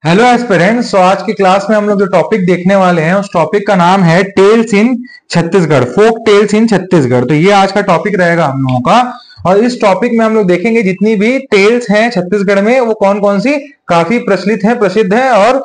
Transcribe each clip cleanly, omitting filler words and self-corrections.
Hello aspirants. तो आज की क्लास में हम लोग जो टॉपिक देखने वाले हैं उस टॉपिक का नाम है टेल्स इन छत्तीसगढ़, फोक टेल्स इन छत्तीसगढ़। तो ये आज का टॉपिक रहेगा हम लोगों का। और इस टॉपिक में हम लोग देखेंगे जितनी भी टेल्स हैं छत्तीसगढ़ में वो कौन कौन सी काफी प्रचलित है, प्रसिद्ध है और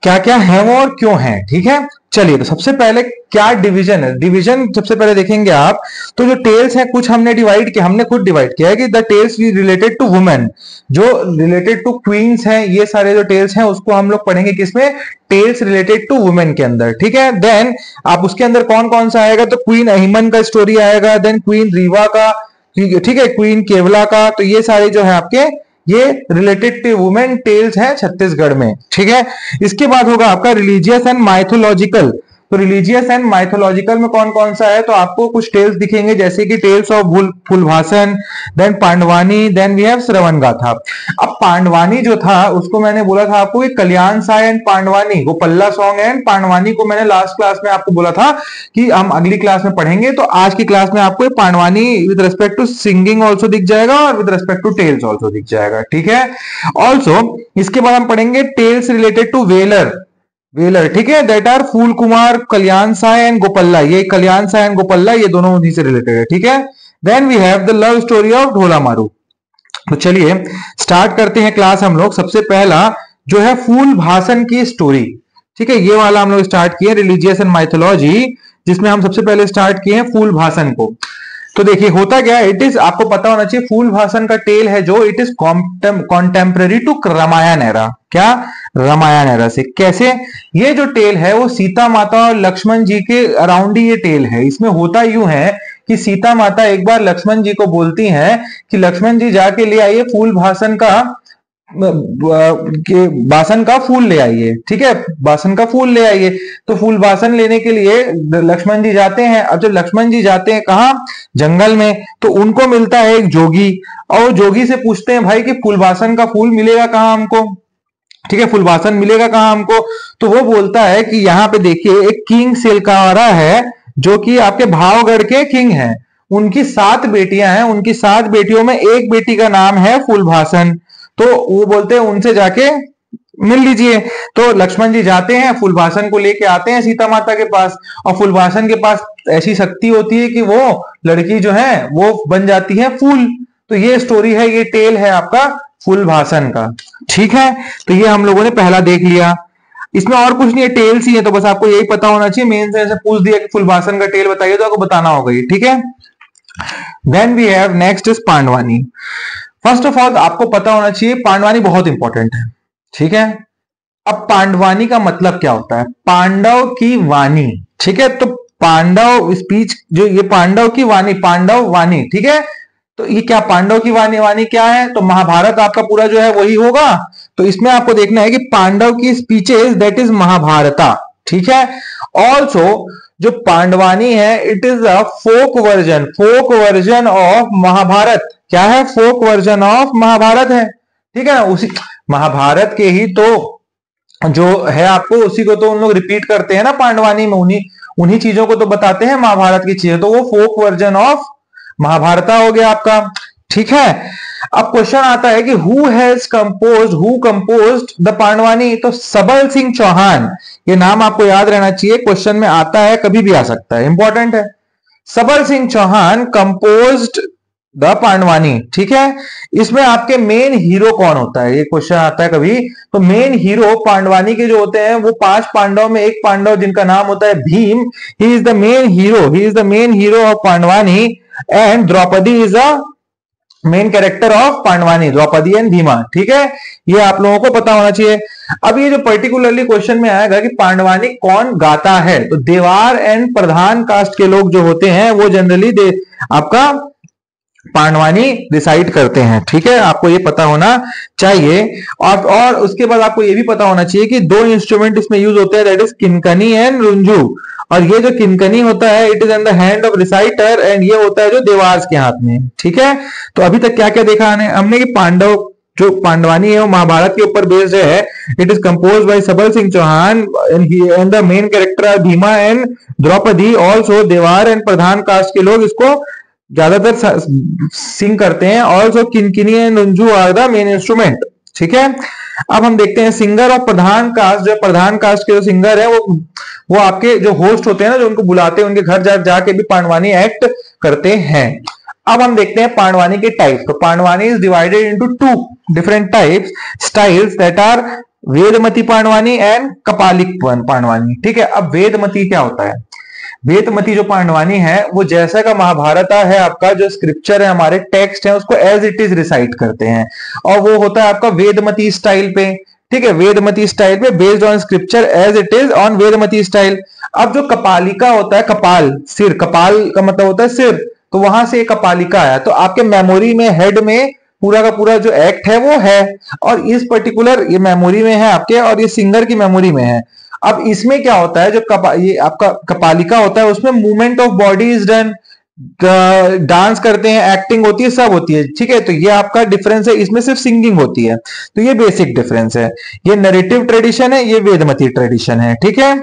क्या क्या है वो और क्यों है। ठीक है, चलिए। तो सबसे पहले क्या डिवीजन है, डिवीजन सबसे पहले देखेंगे आप। तो जो टेल्स है कुछ हमने डिवाइड किया, हमने खुद डिवाइड किया है कि the tales related to women, जो रिलेटेड टू क्वींस हैं, ये सारे जो टेल्स हैं उसको हम लोग पढ़ेंगे किसमें, टेल्स रिलेटेड टू वुमेन के अंदर। ठीक है, देन आप उसके अंदर कौन कौन सा आएगा, तो क्वीन अहिमन का स्टोरी आएगा, देन क्वीन रीवा का, ठीक है, क्वीन केवला का। तो ये सारे जो है आपके ये रिलेटेड टू वुमेन टेल्स हैं छत्तीसगढ़ में। ठीक है, इसके बाद होगा आपका रिलीजियस एंड माइथोलॉजिकल। तो रिलीजियस एंड माइथोलॉजिकल में कौन कौन सा है, तो आपको कुछ टेल्स दिखेंगे जैसे कि tales of Phulbasan, then Pandvani, then we have Shravan Gatha. अब पांडवानी जो था उसको मैंने बोला था आपको कि कल्याण साय एंड पांडवानी, वो पल्ला सॉन्ग एंड पांडवानी को मैंने लास्ट क्लास में आपको बोला था कि हम अगली क्लास में पढ़ेंगे। तो आज की क्लास में आपको Pandavani with respect to singing also दिख जाएगा और with respect to tales also दिख जाएगा। ठीक है, ऑल्सो इसके बाद हम पढ़ेंगे टेल्स रिलेटेड टू वेलर, वेलर। ठीक है, that are Phool Kumar, Kalyan Sai and Gopalla. ये कल्याण साय एंड गोपल्ला ये दोनों उन्हीं से रिलेटेड है। ठीक है, then we have the love story of Dhola Maru. तो चलिए स्टार्ट करते हैं क्लास हम लोग। सबसे पहला जो है फूल भाषण की स्टोरी। ठीक है, ये वाला हम लोग स्टार्ट किए रिलीजियस एंड माइथोलॉजी, जिसमें हम सबसे पहले स्टार्ट किए हैं फूल भाषण को। तो देखिए होता क्या, इट इज, आपको पता होना चाहिए, फूल भाषण का टेल है जो it is contemporary to Ramayana era. क्या, रामायण एरा से। कैसे, ये जो टेल है वो सीता माता और लक्ष्मण जी के अराउंड ही ये टेल है। इसमें होता यूं है कि सीता माता एक बार लक्ष्मण जी को बोलती हैं कि लक्ष्मण जी जाके ले आइए फूल भाषण का बासन का फूल ले आइए। ठीक है, बासन का फूल ले आइए। तो फूल बासन लेने के लिए लक्ष्मण जी जाते हैं। अब जब लक्ष्मण जी जाते हैं कहा, जंगल में, तो उनको मिलता है एक जोगी, और जोगी से पूछते हैं भाई कि फूलबासन का फूल मिलेगा कहाँ हमको। ठीक है, फूलबासन मिलेगा कहाँ हमको। तो वो बोलता है कि यहाँ पे देखिए एक किंग सेलकारा है जो कि आपके भावगढ़ के किंग हैं। उनकी 7 बेटियां हैं, उनकी 7 बेटियों में एक बेटी का नाम है फूलभासन। तो वो बोलते हैं उनसे जाके मिल लीजिए। तो लक्ष्मण जी जाते हैं, फूलभासन को लेके आते हैं सीता माता के पास, और फूलभासन के पास ऐसी शक्ति होती है कि वो लड़की जो है वो बन जाती है फूल। तो ये स्टोरी है, ये टेल है आपका फूलभासन का। ठीक है, तो ये हम लोगों ने पहला देख लिया। इसमें और कुछ नहीं है, टेल्स ही है, तो बस आपको यही पता होना चाहिए। मेन से ऐसे पूछ दिया कि फूलभासन का टेल बताइए तो आपको बताना होगा ये। ठीक है, then we have next is Pandavani. First of all आपको पता होना चाहिए पांडवानी बहुत इंपॉर्टेंट है। ठीक है, अब पांडवानी का मतलब क्या होता है, पांडव की वाणी। ठीक है, तो पांडव स्पीच, जो ये पांडव की वाणी, पांडव वाणी। ठीक है, तो ये क्या पांडव की वाणी, वाणी क्या है, तो महाभारत आपका पूरा जो है वही होगा। तो इसमें आपको देखना है कि पांडव की स्पीचेस दैट इज महाभारता। ठीक है, ऑल्सो जो पांडवानी है it is a folk version, folk version of Mahabharata. क्या है, फोक वर्जन ऑफ महाभारत है। ठीक है ना, उसी महाभारत के ही तो जो है आपको उसी को तो उन लोग रिपीट करते हैं ना पांडवानी में, उन्हीं उन्हीं चीजों को तो बताते हैं महाभारत की चीजें। तो वो फोक वर्जन ऑफ महाभारता हो गया आपका। ठीक है, अब क्वेश्चन आता है कि who has composed, who composed the Pandavani. तो सबल सिंह चौहान, ये नाम आपको याद रहना चाहिए, क्वेश्चन में आता है, कभी भी आ सकता है, इंपॉर्टेंट है। सबल सिंह चौहान कंपोज्ड द पांडवानी। ठीक है, इसमें आपके मेन हीरो कौन होता है, ये क्वेश्चन आता है कभी। तो मेन हीरो पांडवानी के जो होते हैं वो 5 पांडव में एक पांडव जिनका नाम होता है Bhim, he is the main hero, he is the main hero of Pandavani. And Draupadi is a main character of Pandavani, Draupadi and Bhima. ठीक है, ये आप लोगों को पता होना चाहिए। अब ये जो पर्टिकुलरली क्वेश्चन में आएगा कि पांडवानी कौन गाता है, तो देवार एंड प्रधान कास्ट के लोग जो होते हैं वो जनरली आपका पांडवानी डिसाइड करते हैं। ठीक है, आपको ये पता होना चाहिए। और उसके बाद आपको ये भी पता होना चाहिए कि 2 इंस्ट्रूमेंट इसमें यूज होते हैं, that is Kinkani and Runju. और ये जो किनकनी होता है it is in the hand of reciter, and ये होता है जो देवार्स के हाथ में। ठीक है, तो अभी तक क्या क्या देखा हमने कि पांडव जो पांडवानी है वो महाभारत के ऊपर बेस्ड है। It is compose by Sabal Singh Chauhan and the main character are Bhima and Draupadi. Also Dewar and Pradhan caste के लोग इसको ज्यादातर सिंग करते हैं। Also Kinkini and Runju are the main instrument. ठीक है। अब हम देखते हैं सिंगर और प्रधान कास्ट, जो प्रधान कास्ट के जो सिंगर है वो आपके जो होस्ट होते हैं ना, जो उनको बुलाते हैं, उनके घर जाके भी पांडवानी एक्ट करते हैं। अब हम देखते हैं पांडवानी के टाइप। तो Pandvani is divided into two different types styles that are Vedmati Pandvani and Kapalik Pandvani. ठीक है। अब वेदमती क्या होता है? वेदमती जो पांडवानी है वो जैसा का महाभारत है आपका जो स्क्रिप्चर है, हमारे टेक्स्ट है, उसको एज इट इज रिसाइट करते हैं, और वो होता है आपका वेदमती स्टाइल पे। ठीक है, वेदमती स्टाइल पे based on scripture as it is on Vedmati style. अब जो कपालिका होता है, कपाल सिर, कपाल का मतलब होता है सिर, तो वहां से कपालिका आया। तो आपके मेमोरी में, हेड में पूरा का पूरा जो एक्ट है वो है, और इस पर्टिकुलर ये मेमोरी में है आपके, और ये सिंगर की मेमोरी में है। अब इसमें क्या होता है, जो ये आपका कपालिका होता है उसमें movement of body is done, dance करते हैं, एक्टिंग होती है, सब होती है। ठीक है, तो ये आपका डिफरेंस है, इसमें सिर्फ सिंगिंग होती है। तो ये बेसिक डिफरेंस है। ये नरेटिव ट्रेडिशन है, ये वेदमती ट्रेडिशन है। ठीक है।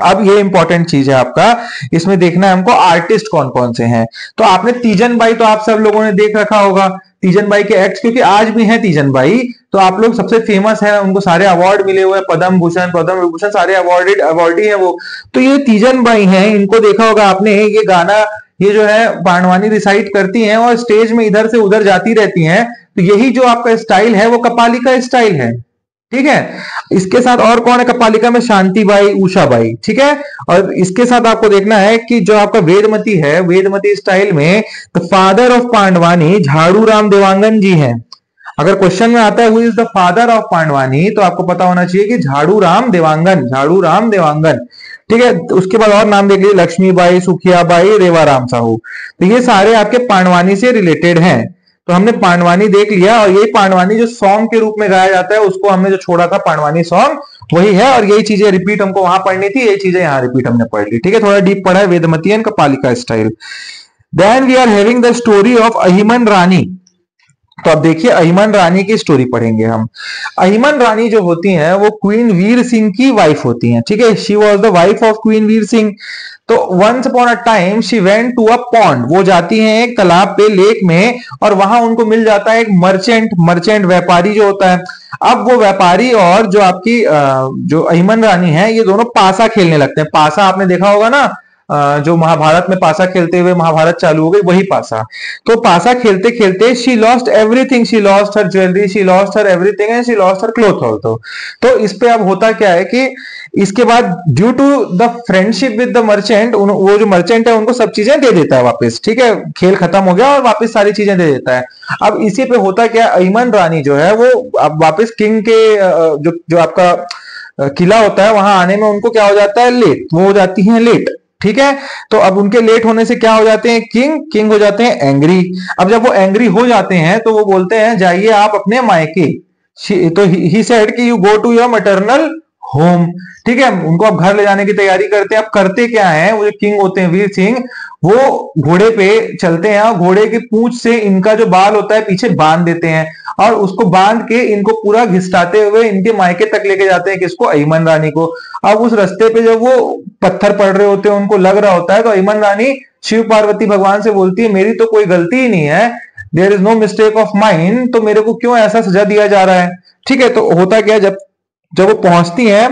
अब ये इंपॉर्टेंट चीज है आपका, इसमें देखना है हमको आर्टिस्ट कौन कौन से हैं। तो आपने तीजन बाई तो आप सब लोगों ने देख रखा होगा, तीजन बाई के एक्ट, क्योंकि आज भी हैं तीजन बाई, तो आप लोग सबसे फेमस है, उनको सारे अवार्ड मिले हुए हैं, पद्म भूषण, पद्म विभूषण, सारे अवार्डी है वो। तो ये तीजन बाई हैं, इनको देखा होगा आपने। ये गाना, ये जो है पांडवानी रिसाइट करती हैं और स्टेज में इधर से उधर जाती रहती हैं। तो यही जो आपका स्टाइल है वो कपालिका स्टाइल है। ठीक है। इसके साथ और कौन है कपालिका में? शांति बाई, उषा बाई। ठीक है। और इसके साथ आपको देखना है कि जो आपका वेदमती है, वेदमती स्टाइल में द फादर ऑफ पांडवानी झाड़ू राम देवांगन जी हैं। अगर क्वेश्चन में आता है who is the father of Pandavani, तो आपको पता होना चाहिए कि झाड़ू राम देवांगन, झाड़ू राम देवांगन। ठीक है। तो उसके बाद और नाम देख लीजिए, लक्ष्मीबाई, सुखियाबाई, रेवाराम साहू। तो ये सारे आपके पांडवानी से रिलेटेड हैं। तो हमने पांडवानी देख लिया, और यही पांडवानी जो सॉन्ग के रूप में गाया जाता है, उसको हमने जो छोड़ा था पांडवानी सॉन्ग, वही है। और यही चीजें रिपीट हमको वहां पढ़नी थी, यही चीजें यहाँ रिपीट हमने पढ़ ली। ठीक है, थोड़ा डीप पढ़ा है Vedmati and Kapalika style. Then we are having the story of Ahiman Rani. तो अब देखिए अहिमन रानी की स्टोरी पढ़ेंगे हम। अहिमन रानी जो होती हैं वो क्वीन वीर सिंह की वाइफ होती हैं। ठीक है, she was the wife of queen Veer Singh. तो once upon a time she went to a pond, वो जाती हैं एक तालाब पे, लेक में, और वहां उनको मिल जाता है एक मर्चेंट व्यापारी जो होता है। अब वो व्यापारी और जो आपकी जो अहिमन रानी है, ये दोनों पासा खेलने लगते हैं। पासा आपने देखा होगा ना, जो महाभारत में पासा खेलते हुए महाभारत चालू हो गई, वही पासा। तो पासा खेलते खेलते she lost everything, she lost her jewellery, she lost her everything and she lost her cloth also. तो इस पे अब होता क्या है कि इसके बाद due to the friendship with the merchant, वो जो मर्चेंट है उनको सब चीजें दे देता है वापस। ठीक है, खेल खत्म हो गया और वापस सारी चीजें दे देता है। अब इसी पे होता क्या, अहिमन रानी जो है वो अब वापस किंग के जो आपका किला होता है वहां आने में उनको क्या हो जाता है, लेट, वो हो जाती है लेट। ठीक है, तो अब उनके लेट होने से क्या हो जाते हैं, किंग हो जाते हैं एंग्री। अब जब वो एंग्री हो जाते हैं तो वो बोलते हैं जाइए आप अपने मायके। तो ही सेड कि you go to your maternal home. ठीक है, उनको अब घर ले जाने की तैयारी करते हैं। अब करते क्या है, वो जो किंग होते हैं वीर सिंह, वो घोड़े पे चलते हैं और घोड़े की पूंछ से इनका जो बाल होता है पीछे बांध देते हैं, और उसको बांध के इनको पूरा घिसटाते हुए इनके मायके तक लेके जाते हैं। किसको? अहिमन रानी को। अब उस रास्ते पे जब वो पत्थर पड़ रहे होते हैं, उनको लग रहा होता है, तो अहिमन रानी शिव पार्वती भगवान से बोलती है मेरी तो कोई गलती ही नहीं है, there is no mistake of mine, तो मेरे को क्यों ऐसा सजा दिया जा रहा है। ठीक है, तो होता क्या, जब वो पहुंचती है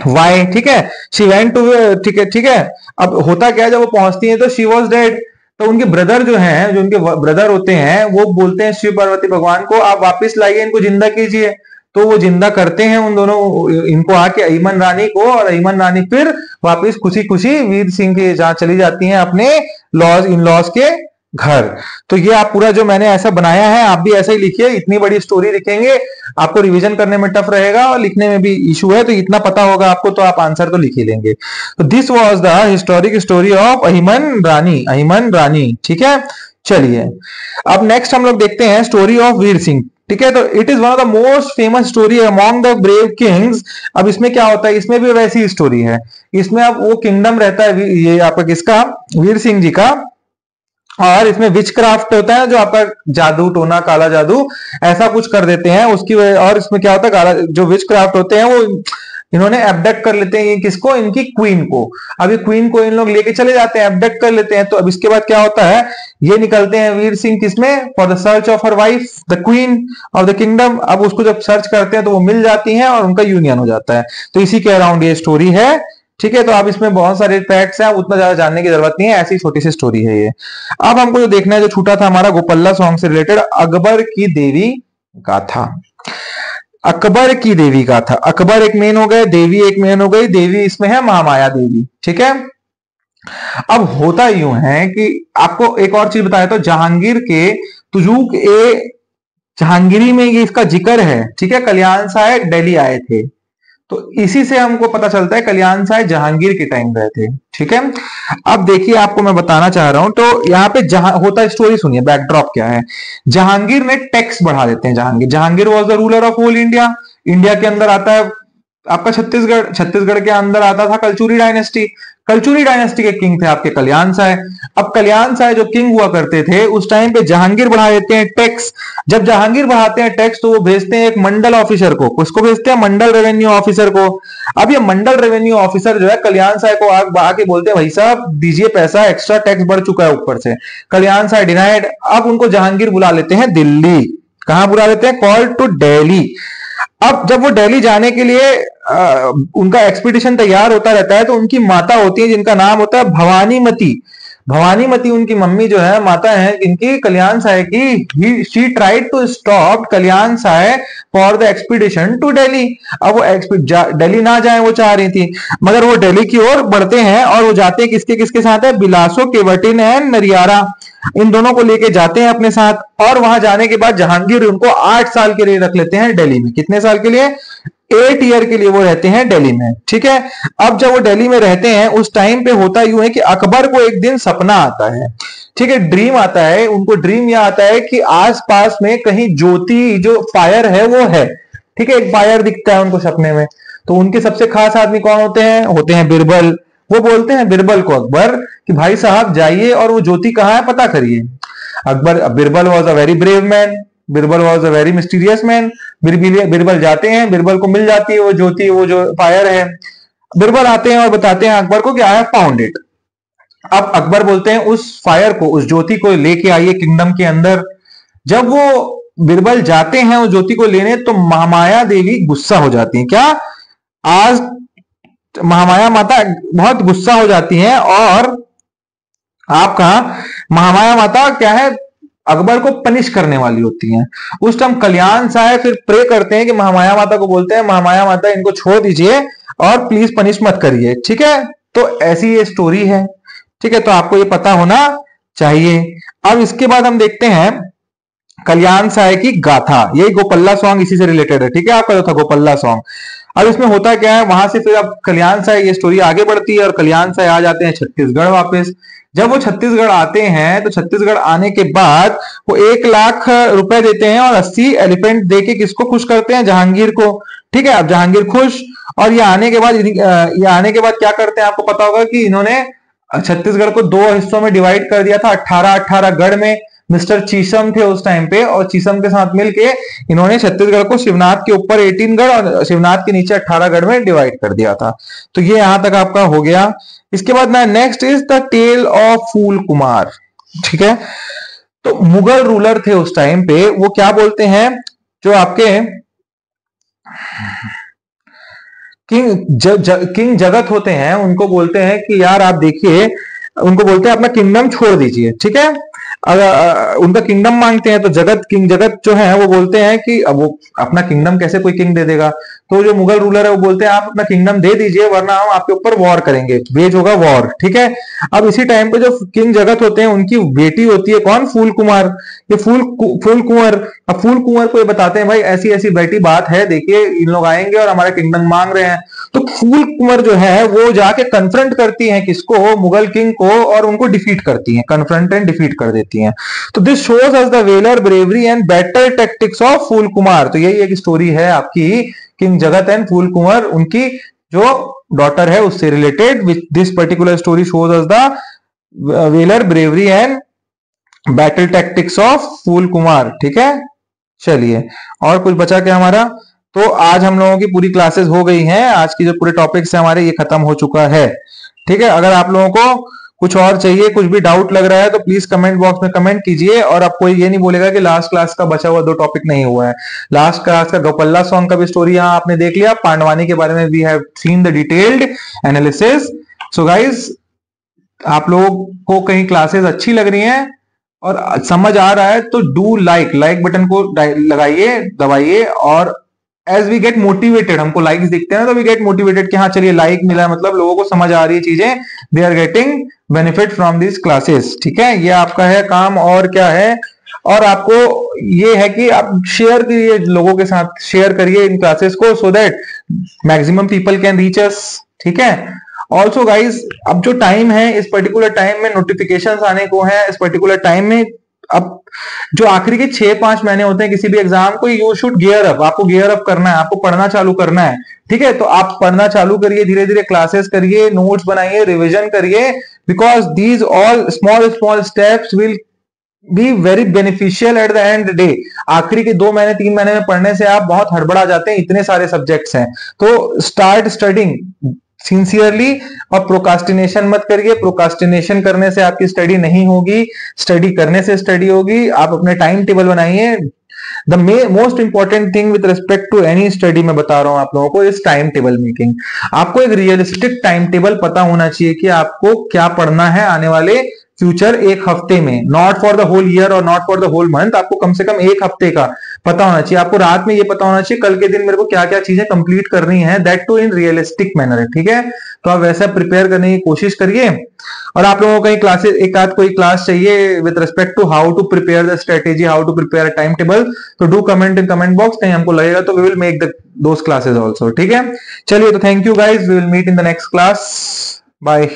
वाई, ठीक है, शी वेंट टू, ठीक है। अब होता क्या है, जब वो पहुंचती है तो शी वॉज डेड। तो उनके ब्रदर जो हैं, जो उनके ब्रदर होते हैं, वो बोलते हैं शिव पार्वती भगवान को आप वापस लाइए, इनको जिंदा कीजिए। तो वो जिंदा करते हैं उन दोनों इनको आके, अहिमन रानी को, और अहिमन रानी फिर वापस खुशी खुशी वीर सिंह के जहां चली जाती हैं अपने इन लॉज के घर। तो ये आप पूरा जो मैंने ऐसा बनाया है, आप भी ऐसा ही लिखिए। इतनी बड़ी स्टोरी लिखेंगे, आपको रिवीजन करने में टफ रहेगा और लिखने में भी इशू है, तो इतना पता होगा आपको तो आप आंसर तो लिख ही लेंगे। तो this was the historic story of Ahiman Rani. ठीक है, चलिए अब नेक्स्ट हम लोग देखते हैं स्टोरी ऑफ वीर सिंह। ठीक है, तो it is one of the most famous story among the brave Kings. अब इसमें क्या होता है, इसमें भी वैसी स्टोरी है। इसमें अब वो किंगडम रहता है ये आपका किसका, वीर सिंह जी का, और इसमें विच क्राफ्ट होता है, जो आपका जादू टोना, काला जादू, ऐसा कुछ कर देते हैं उसकी। और इसमें क्या होता है, जो विच क्राफ्ट होते हैं वो इन्होंने एब्डक्ट कर लेते हैं ये किसको, इनकी क्वीन को। अब ये क्वीन को इन लोग लेके चले जाते हैं, एब्डक्ट कर लेते हैं। तो अब इसके बाद क्या होता है, ये निकलते हैं वीर सिंह किसमें, for the search of her wife the queen of the kingdom. अब उसको जब सर्च करते हैं तो वो मिल जाती हैं और उनका यूनियन हो जाता है। तो इसी के अराउंड ये स्टोरी है, ठीक है। तो अब इसमें बहुत सारे फैक्ट्स हैं, उतना ज्यादा जानने की जरूरत नहीं है, ऐसी छोटी सी स्टोरी है ये। अब हमको जो देखना है, जो छूटा था हमारा गोपल्ला सॉन्ग से रिलेटेड, अकबर की देवी गाथा। अकबर की देवी गाथा, अकबर एक मेन हो गए, देवी एक मेन हो गई। देवी इसमें है महामाया देवी, ठीक है। अब होता यूं है कि आपको एक और चीज बताया, तो जहांगीर के तुजूक ए जहांगीरी में ये इसका जिक्र है, ठीक है। कल्याण साय दिल्ली आए थे, तो इसी से हमको पता चलता है कल्याण साय जहांगीर के टाइम गए थे, ठीक है। अब देखिए आपको मैं बताना चाह रहा हूं, तो यहाँ पे जहां होता है, स्टोरी सुनिए, बैकड्रॉप क्या है। जहांगीर ने टैक्स बढ़ा देते हैं। Jahangir was the ruler of whole India. India के अंदर आता है आपका छत्तीसगढ़, छत्तीसगढ़ के अंदर आता था कलचुरी डायनेस्टी। कलचुरी डायनेस्टी के किंग थे आपके कल्याण साय। अब कल्याण साय जो किंग हुआ करते थे उस टाइम पे जहांगीर बढ़ा देते हैं टैक्स। जब जहांगीर बढ़ाते हैं टैक्स तो वो भेजते हैं एक मंडल ऑफिसर को, उसको भेजते हैं मंडल रेवेन्यू ऑफिसर को। अब ये मंडल रेवेन्यू ऑफिसर जो है कल्याण साय को आके बोलते हैं भाई साहब दीजिए पैसा, एक्स्ट्रा टैक्स बढ़ चुका है ऊपर से। कल्याण साय डिनाइड। अब उनको जहांगीर बुला लेते हैं दिल्ली। कहां बुला लेते हैं, कॉल टू दिल्ली। अब जब वो दिल्ली जाने के लिए उनका एक्सपीडिशन तैयार होता रहता है, तो उनकी माता होती है जिनका नाम होता है भवानीमती। भवानीमती उनकी मम्मी जो है, माता है इनकी कल्याण साय की। She tried to stop Kalyan Sai for the expedition to Delhi. अब वो दिल्ली ना जाए वो चाह रही थी, मगर वो दिल्ली की ओर बढ़ते हैं। और वो जाते हैं किसके किसके साथ है, बिलासो, केवटिन एंड नरियारा, इन दोनों को लेके जाते हैं अपने साथ। और वहां जाने के बाद जहांगीर उनको 8 साल के लिए रख लेते हैं दिल्ली में। कितने साल के लिए, 8 ईयर के लिए वो रहते हैं दिल्ली में, ठीक है। अब जब वो दिल्ली में रहते हैं उस टाइम पे होता यूं है कि अकबर को एक दिन सपना आता है, ठीक है, ड्रीम आता है उनको। ड्रीम यह आता है कि आसपास में कहीं ज्योति जो फायर है वो है, ठीक है, एक फायर दिखता है उनको सपने में। तो उनके सबसे खास आदमी कौन होते हैं बिरबल। वो बोलते हैं बिरबल को अकबर कि भाई साहब जाइए और वो ज्योति कहाँ है पता करिए। Birbal was a very brave man, Birbal was a very mysterious man. Birbal जाते हैं, बिरबल को मिल जाती है वो ज्योति, वो जो फायर है। बिरबल आते हैं और बताते हैं अकबर को कि आई हैव फाउंड इट। अब अकबर बोलते हैं उस फायर को, उस ज्योति को लेके आइए किंगडम के अंदर। जब वो बिरबल जाते हैं उस ज्योति को लेने, तो महामाया देवी गुस्सा हो जाती है। क्या, आज महामाया माता बहुत गुस्सा हो जाती हैं। और आपका महामाया माता क्या है, अकबर को पनिश करने वाली होती हैं। उस टाइम कल्याण साय फिर प्रे करते हैं कि महामाया माता को बोलते हैं महामाया माता इनको छोड़ दीजिए और प्लीज पनिश मत करिए, ठीक है। तो ऐसी ये स्टोरी है, ठीक है। तो आपको ये पता होना चाहिए। अब इसके बाद हम देखते हैं कल्याण साय की गाथा। यही गोपल्ला सॉन्ग इसी से रिलेटेड है, ठीक है, आपका जो था गोपल्ला सॉन्ग। अब इसमें होता क्या है, वहां से फिर अब कल्याण साय ये स्टोरी आगे बढ़ती है और कल्याण साय आ जाते हैं छत्तीसगढ़ वापस। जब वो छत्तीसगढ़ आते हैं तो छत्तीसगढ़ आने के बाद वो 1 लाख रुपए देते हैं और 80 एलिफेंट देके किसको खुश करते हैं, जहांगीर को, ठीक है। अब जहांगीर खुश। और ये आने के बाद क्या करते हैं आपको पता होगा कि इन्होंने छत्तीसगढ़ को 2 हिस्सों में डिवाइड कर दिया था। 18 गढ़ में मिस्टर चीसम थे उस टाइम पे, और चीसम के साथ मिलके इन्होंने छत्तीसगढ़ को शिवनाथ के ऊपर 18 गढ़ और शिवनाथ के नीचे 18 गढ़ में डिवाइड कर दिया था। तो ये यहां तक आपका हो गया। इसके बाद ना next is the tale of Phool Kumar, ठीक है। तो मुगल रूलर थे उस टाइम पे, वो क्या बोलते हैं, जो आपके किंग जगत होते हैं उनको बोलते हैं कि यार आप देखिए, उनको बोलते हैं अपना किंगडम छोड़ दीजिए, ठीक है। अगर उनका किंगडम मांगते हैं तो किंग जगत जो है वो बोलते हैं कि अब वो अपना किंगडम कैसे कोई किंग दे देगा। तो जो मुगल रूलर है वो बोलते हैं आप अपना किंगडम दे दीजिए वरना हम आपके ऊपर वॉर करेंगे, वेज होगा वॉर, ठीक है। अब इसी टाइम पे जो किंग जगत होते हैं उनकी बेटी होती है कौन, फूल कुमार। ये फूल कुंवर। अब फूल कुंवर को ये बताते हैं भाई ऐसी ऐसी बेटी बात है, देखिए इन लोग आएंगे और हमारा किंगडम मांग रहे हैं। तो फूल कुंवर जो है वो जाके कन्फ्रंट करती हैं किसको, मुगल किंग को, और उनको डिफीट करती हैं, कन्फ्रंट एंड डिफीट कर देती हैं। तो this shows us the valour bravery and battle tactics of Phool Kumar. तो यही एक स्टोरी है आपकी किंग जगत एंड फूल कुंवर, उनकी जो डॉटर है उससे related. Which this particular story shows us the valour bravery and battle tactics of Phool Kumar, ठीक है। चलिए और कुछ बचा क्या हमारा, तो आज हम लोगों की पूरी क्लासेस हो गई हैं, आज की जो पूरे टॉपिक्स है हमारे ये खत्म हो चुका है। ठीक है, अगर आप लोगों को कुछ और चाहिए, कुछ भी डाउट लग रहा है तो प्लीज कमेंट बॉक्स में कमेंट कीजिए। और आपको ये नहीं बोलेगा कि लास्ट क्लास का बचा हुआ 2 टॉपिक नहीं हुआ है। लास्ट क्लास का गोपल्ला सॉन्ग का भी स्टोरी यहाँ आपने देख लिया, पांडवानी के बारे में we have seen the detailed analysis. So guys, आप लोगों को कहीं क्लासेस अच्छी लग रही हैं और समझ आ रहा है तो डू लाइक बटन को लगाइए, दबाइए। और एज वी गेट मोटिवेटेड, हमको लाइक्स दिखते हैं ना तो वी गेट मोटिवेटेड कि हाँ चलिए लाइक मिला है, मतलब लोगों को समझ आ रही है चीजें, they are getting benefit from this classes. ठीक है, ये आपका है काम। और क्या है, और आपको ये है कि आप शेयर करिए, लोगों के साथ शेयर करिए इन क्लासेस को, so that maximum people can reach अस। ठीक है, ऑल्सो गाइज, अब जो टाइम है, इस पर्टिकुलर टाइम में नोटिफिकेशन आने को है, इस पर्टिकुलर टाइम में अब जो आखिरी के 6-5 महीने होते हैं किसी भी एग्जाम को, यू शुड गियर अप, आपको गियर अप करना है, आपको पढ़ना चालू करना है। ठीक है, तो आप पढ़ना चालू करिए, धीरे धीरे क्लासेस करिए, नोट्स बनाइए, रिवीजन करिए, because these all small small steps will be very beneficial at the end day. आखिरी के 2 महीने 3 महीने में पढ़ने से आप बहुत हड़बड़ा जाते हैं, इतने सारे सब्जेक्ट्स हैं। तो स्टार्ट स्टडिंग सिंसियरली और प्रोकास्टिनेशन मत करिए। प्रोकास्टिनेशन करने से आपकी स्टडी नहीं होगी, स्टडी करने से स्टडी होगी। आप अपने टाइम टेबल बनाइए। The most important thing with respect to any study, मैं बता रहा हूं आप लोगों को, इस टाइम टेबल मेकिंग। आपको एक रियलिस्टिक टाइम टेबल पता होना चाहिए कि आपको क्या पढ़ना है आने वाले फ्यूचर 1 हफ्ते में, not for the whole year और not for the whole month. आपको कम से कम 1 हफ्ते का पता होना चाहिए। आपको रात में ये पता होना चाहिए कल के दिन मेरे को क्या क्या चीजें कंप्लीट करनी है, that too in realistic manner. ठीक है, तो आप वैसा प्रिपेयर करने की कोशिश करिए। और आप लोगों को कहीं क्लासेस, एक आध कोई क्लास चाहिए with respect to how to prepare the strategy, how to prepare a time table, तो do comment in comment box. कहीं हमको लगेगा तो we will make those classes also. ठीक है, चलिए, तो thank you guys, we will meet in the next class, bye.